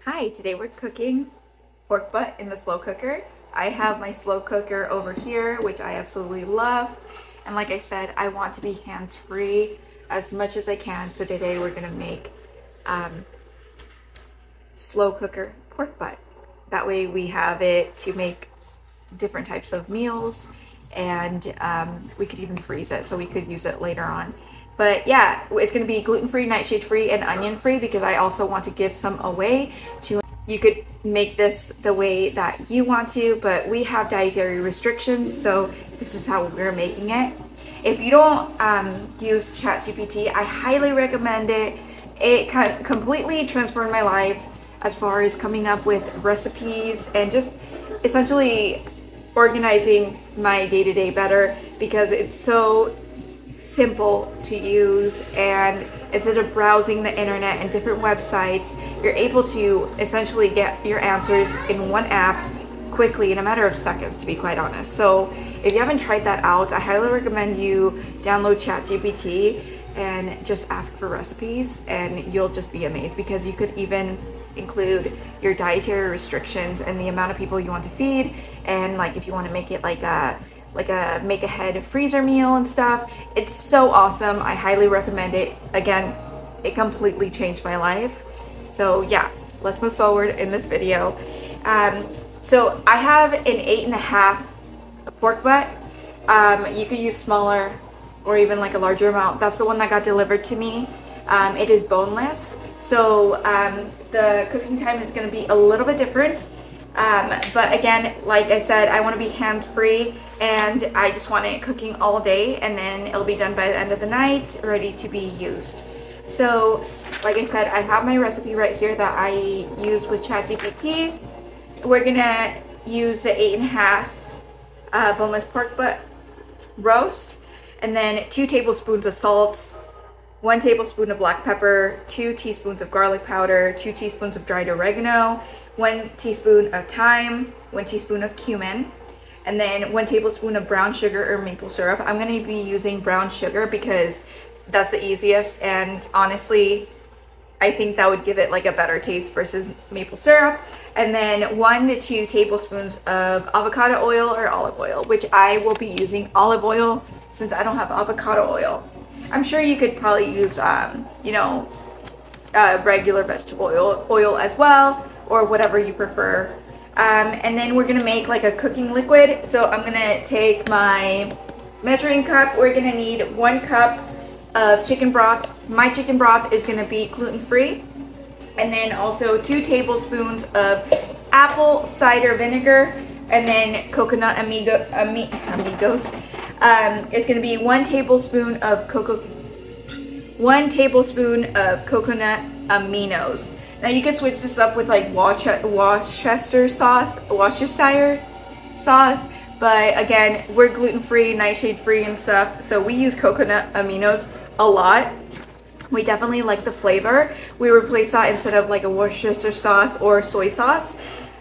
Hi, today we're cooking pork butt in the slow cooker. I have my slow cooker over here, which I absolutely love. And like I said, I want to be hands-free as much as I can. So today we're gonna make slow cooker pork butt. That way we have it to make different types of meals, and we could even freeze it so we could use it later on. But yeah, it's going to be gluten-free, nightshade-free, and onion-free because I also want to give some away to. You could make this the way that you want to, but we have dietary restrictions, so this is how we're making it. If you don't use ChatGPT, I highly recommend it. It completely transformed my life as far as coming up with recipes and just essentially organizing my day-to-day better because it's so simple to use, and instead of browsing the internet and different websites, you're able to essentially get your answers in one app quickly in a matter of seconds, to be quite honest. So if you haven't tried that out, I highly recommend you download ChatGPT and just ask for recipes, and you'll just be amazed because you could even include your dietary restrictions and the amount of people you want to feed, and like if you want to make it like a make ahead freezer meal and stuff. It's so awesome. I highly recommend it. Again, it completely changed my life. So yeah, let's move forward in this video. So I have an 8.5 pork butt. You could use smaller or even like a larger amount. That's the one that got delivered to me. It is boneless, so the cooking time is going to be a little bit different. But again, like I said, I want to be hands-free, and I just want it cooking all day, and then it'll be done by the end of the night, ready to be used. So like I said, I have my recipe right here that I use with ChatGPT. We're gonna use the 8.5 boneless pork butt roast, and then 2 tablespoons of salt, 1 tablespoon of black pepper, 2 teaspoons of garlic powder, 2 teaspoons of dried oregano, 1 teaspoon of thyme, 1 teaspoon of cumin, and then 1 tablespoon of brown sugar or maple syrup. I'm going to be using brown sugar because that's the easiest, and honestly, I think that would give it like a better taste versus maple syrup. And then 1 to 2 tablespoons of avocado oil or olive oil, which I will be using olive oil since I don't have avocado oil. I'm sure you could probably use, regular vegetable oil as well, or whatever you prefer. And then we're gonna make like a cooking liquid. So I'm gonna take my measuring cup. We're gonna need 1 cup of chicken broth. My chicken broth is gonna be gluten-free. And then also 2 tablespoons of apple cider vinegar, and then coconut amigos. It's gonna be 1 tablespoon of coconut aminos. Now you can switch this up with like Worcestershire sauce, but again, we're gluten-free, nightshade-free and stuff, so we use coconut aminos a lot. We definitely like the flavor. We replace that instead of like a Worcestershire sauce or soy sauce.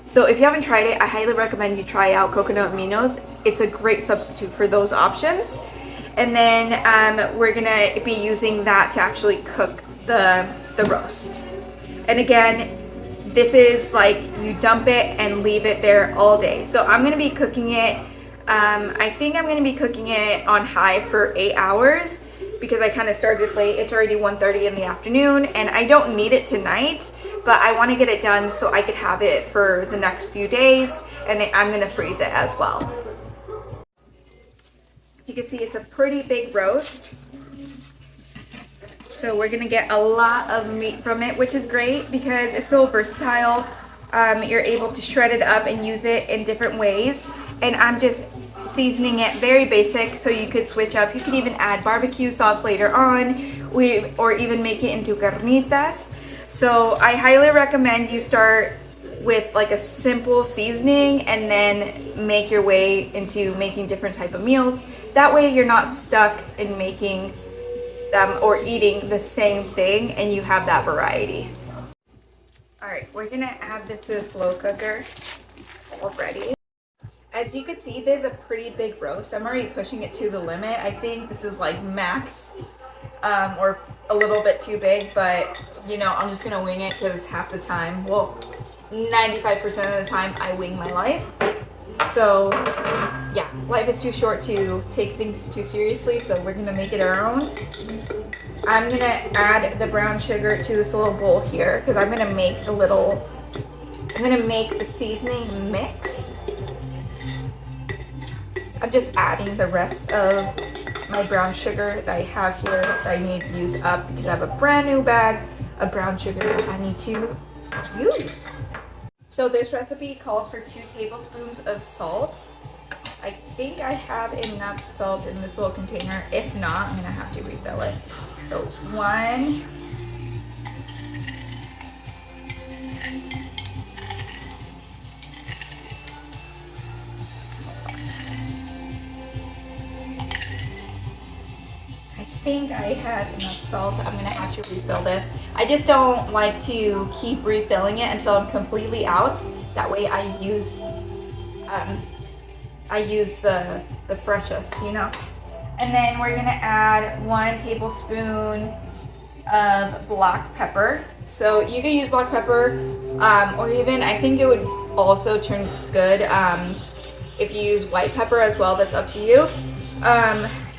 So if you haven't tried it, I highly recommend you try out coconut aminos. It's a great substitute for those options. And then we're gonna be using that to actually cook the roast. And again, this is like you dump it and leave it there all day. So I'm gonna be cooking it, I think I'm gonna be cooking it on high for 8 hours because I kind of started late. It's already 1:30 in the afternoon, and I don't need it tonight, but I want to get it done so I could have it for the next few days, and I'm gonna freeze it as well. As you can see, it's a pretty big roast. So we're gonna get a lot of meat from it, which is great because it's so versatile. You're able to shred it up and use it in different ways. And I'm just seasoning it very basic, so you could switch up. You can even add barbecue sauce later on, or even make it into carnitas. So I highly recommend you start with like a simple seasoning and then make your way into making different type of meals. That way you're not stuck in making them or eating the same thing, and you have that variety. All right, we're gonna add this to the slow cooker already. As you can see, there's a pretty big roast. I'm already pushing it to the limit. I think this is like max or a little bit too big, but you know, I'm just gonna wing it because half the time, well, 95% of the time I wing my life. So yeah, life is too short to take things too seriously, so we're gonna make it our own. I'm gonna add the brown sugar to this little bowl here because I'm gonna make the seasoning mix. I'm just adding the rest of my brown sugar that I have here that I need to use up because I have a brand new bag of brown sugar that I need to use. So this recipe calls for 2 tablespoons of salt. I think I have enough salt in this little container. If not, I'm gonna have to refill it. So 1. I think I have enough salt. I'm gonna actually refill this. I just don't like to keep refilling it until I'm completely out. That way I use the freshest, you know. And then we're gonna add 1 tablespoon of black pepper. So you can use black pepper, or even I think it would also turn good if you use white pepper as well. That's up to you.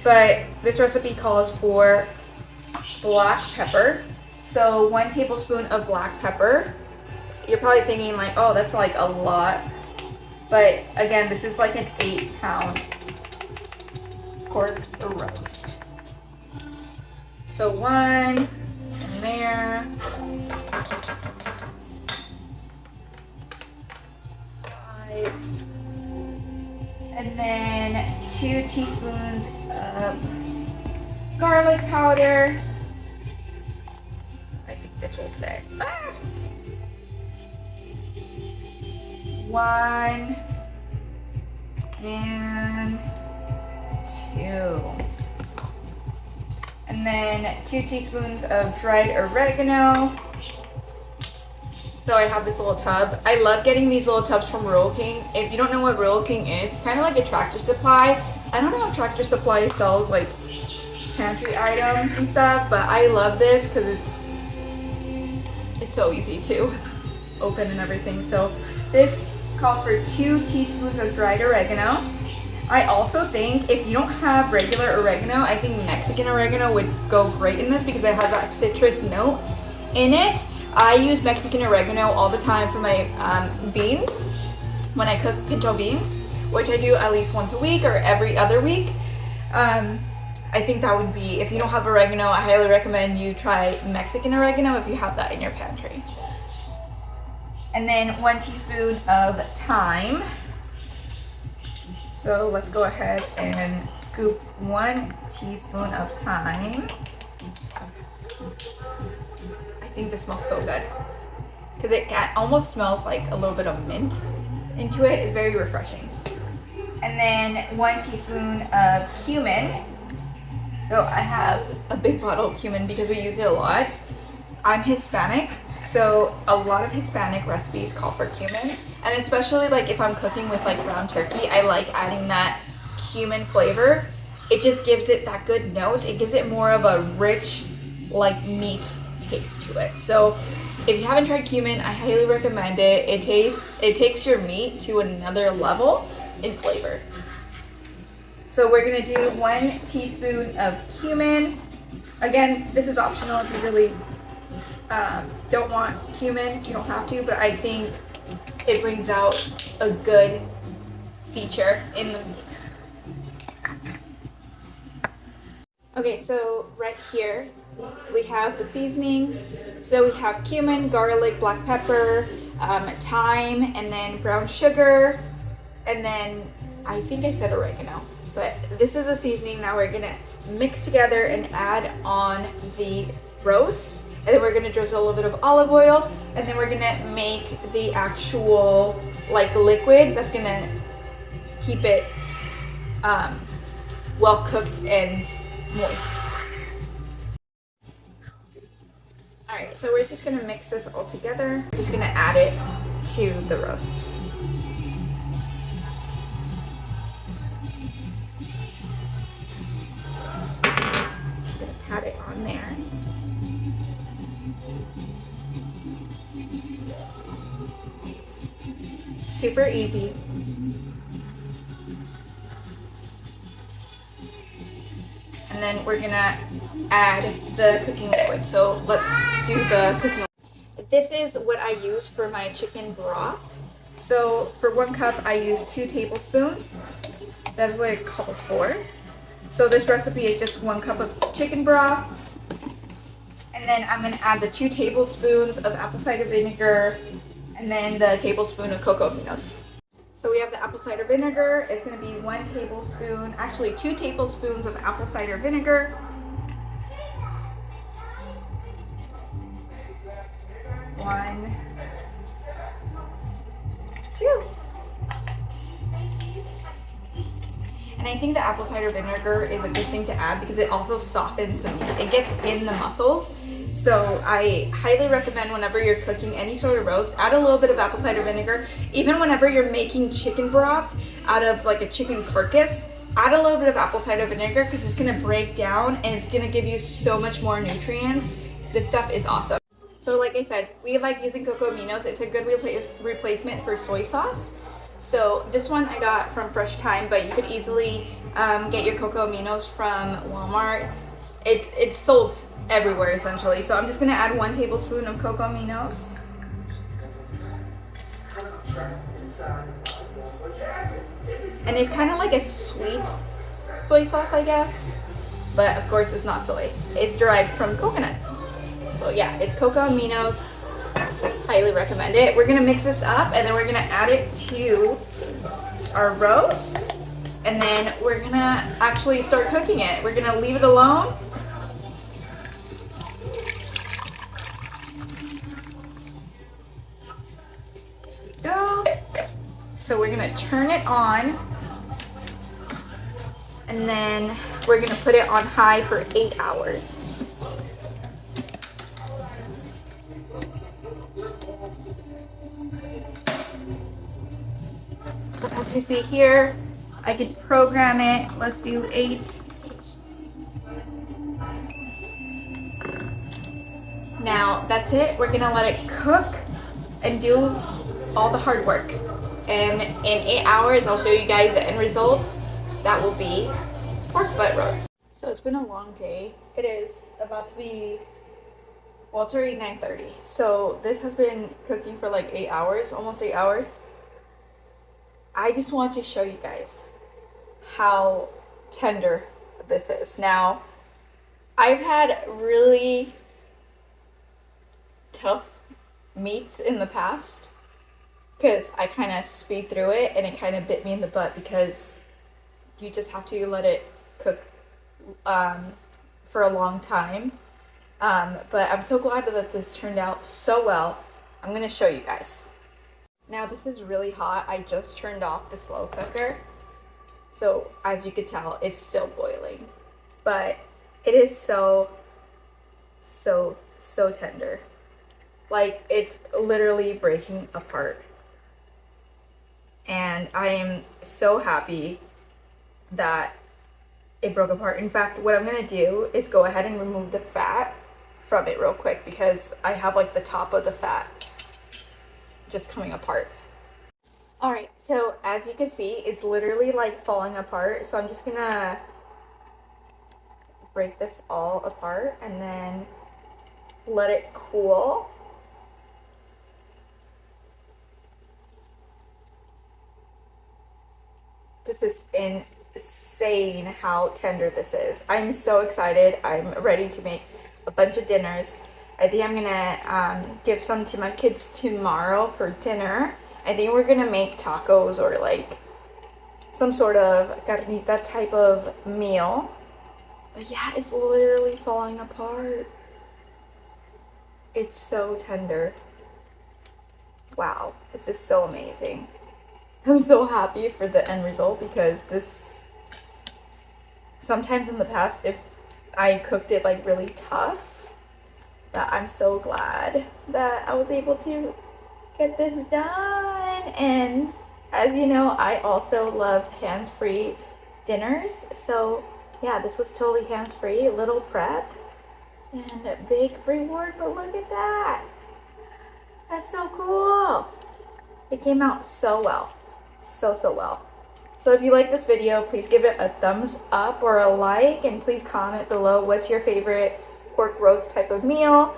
But this recipe calls for black pepper. So 1 tablespoon of black pepper. You're probably thinking like, oh, that's like a lot. But again, this is like an 8-pound pork roast. So 1 in there. And then 2 teaspoons of garlic powder. I think this will fit. 1 and 2. And then 2 teaspoons of dried oregano. So I have this little tub. I love getting these little tubs from Rural King. If you don't know what Rural King is, it's kind of like a Tractor Supply. I don't know if Tractor Supply sells like pantry items and stuff, but I love this because it's so easy to open and everything. So this calls for 2 teaspoons of dried oregano. I also think if you don't have regular oregano, I think Mexican oregano would go great in this because it has that citrus note in it. I use Mexican oregano all the time for my beans when I cook pinto beans, which I do at least once a week or every other week. I think that would be, if you don't have oregano, I highly recommend you try Mexican oregano if you have that in your pantry. And then 1 teaspoon of thyme. So let's go ahead and scoop 1 teaspoon of thyme. I think this smells so good because it almost smells like a little bit of mint into it. It's very refreshing. And then 1 teaspoon of cumin. So I have a big bottle of cumin because we use it a lot. I'm Hispanic, so a lot of Hispanic recipes call for cumin, and especially like if I'm cooking with like ground turkey, I like adding that cumin flavor. It just gives it that good note. It gives it more of a rich like meat taste to it. So if you haven't tried cumin, I highly recommend it. It takes your meat to another level in flavor. So we're gonna do 1 teaspoon of cumin. Again, this is optional if you really don't want cumin, you don't have to, but I think it brings out a good feature in the meat. Okay, so right here we have the seasonings. So we have cumin, garlic, black pepper, thyme, and then brown sugar, and then I think I said oregano. But this is a seasoning that we're gonna mix together and add on the roast. And then we're gonna drizzle a little bit of olive oil, and then we're gonna make the actual like liquid that's gonna keep it well cooked and moist. All right, so we're just gonna mix this all together. We're just gonna add it to the roast. Just gonna pat it on there. Super easy. And then we're gonna add the cooking liquid. So let's do the cooking. This is what I use for my chicken broth. So for 1 cup, I use 2 tablespoons. That's what it calls for. So this recipe is just 1 cup of chicken broth. And then I'm gonna add the 2 tablespoons of apple cider vinegar and then the tablespoon of cocoa aminos. So we have the apple cider vinegar. It's gonna be 1 tablespoon, actually 2 tablespoons of apple cider vinegar. 1, 2. And I think the apple cider vinegar is a good thing to add because it also softens the meat. It gets in the muscles. So I highly recommend whenever you're cooking any sort of roast, add a little bit of apple cider vinegar. Even whenever you're making chicken broth out of like a chicken carcass, add a little bit of apple cider vinegar because it's gonna break down and it's gonna give you so much more nutrients. This stuff is awesome. So like I said, we like using cocoa aminos. It's a good replacement for soy sauce. So this one I got from Fresh Thyme, but you could easily get your cocoa aminos from Walmart. It's sold everywhere essentially. So I'm just gonna add 1 tablespoon of cocoa aminos. And it's kind of like a sweet soy sauce, I guess. But of course it's not soy. It's derived from coconut. So yeah, it's cocoa aminos. Highly recommend it. We're gonna mix this up and then we're gonna add it to our roast. And then we're gonna actually start cooking it. We're gonna leave it alone. Go. So we're gonna turn it on. And then we're gonna put it on high for 8 hours. So as you see here, I could program it. Let's do 8. Now that's it. We're gonna let it cook and do all the hard work. And in 8 hours, I'll show you guys the end results. That will be pork butt roast. So it's been a long day. It is about to be, well, it's already 9:30. So this has been cooking for like 8 hours, almost 8 hours. I just want to show you guys how tender this is. Now, I've had really tough meats in the past because I kind of speed through it and it kind of bit me in the butt because you just have to let it cook for a long time. But I'm so glad that this turned out so well. I'm going to show you guys. Now this is really hot. I just turned off the slow cooker. So as you could tell, it's still boiling. But it is so tender. Like it's literally breaking apart. And I am so happy that it broke apart. In fact, what I'm gonna do is go ahead and remove the fat from it real quick because I have like the top of the fat just coming apart. All right, so as you can see, it's literally like falling apart. So I'm just gonna break this all apart and then let it cool. This is insane how tender this is. I'm so excited. I'm ready to make a bunch of dinners. I think I'm gonna give some to my kids tomorrow for dinner. I think we're gonna make tacos or like some sort of carnita type of meal. But yeah, it's literally falling apart. It's so tender. Wow, this is so amazing. I'm so happy for the end result because this, sometimes in the past, if I cooked it like really tough, that I'm so glad that I was able to get this done. And as you know, I also love hands-free dinners. So yeah, this was totally hands-free, little prep and a big reward, but look at that. That's so cool. It came out so well. So well. So if you like this video, please give it a thumbs up or a like, and please comment below what's your favorite pork roast type of meal,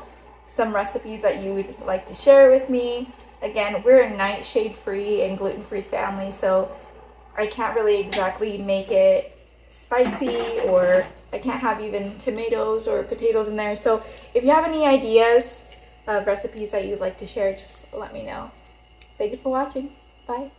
some recipes that you would like to share with me. Again, we're a nightshade free and gluten-free family, so I can't really exactly make it spicy, or I can't have even tomatoes or potatoes in there. So if you have any ideas of recipes that you'd like to share, just let me know. Thank you for watching. Bye.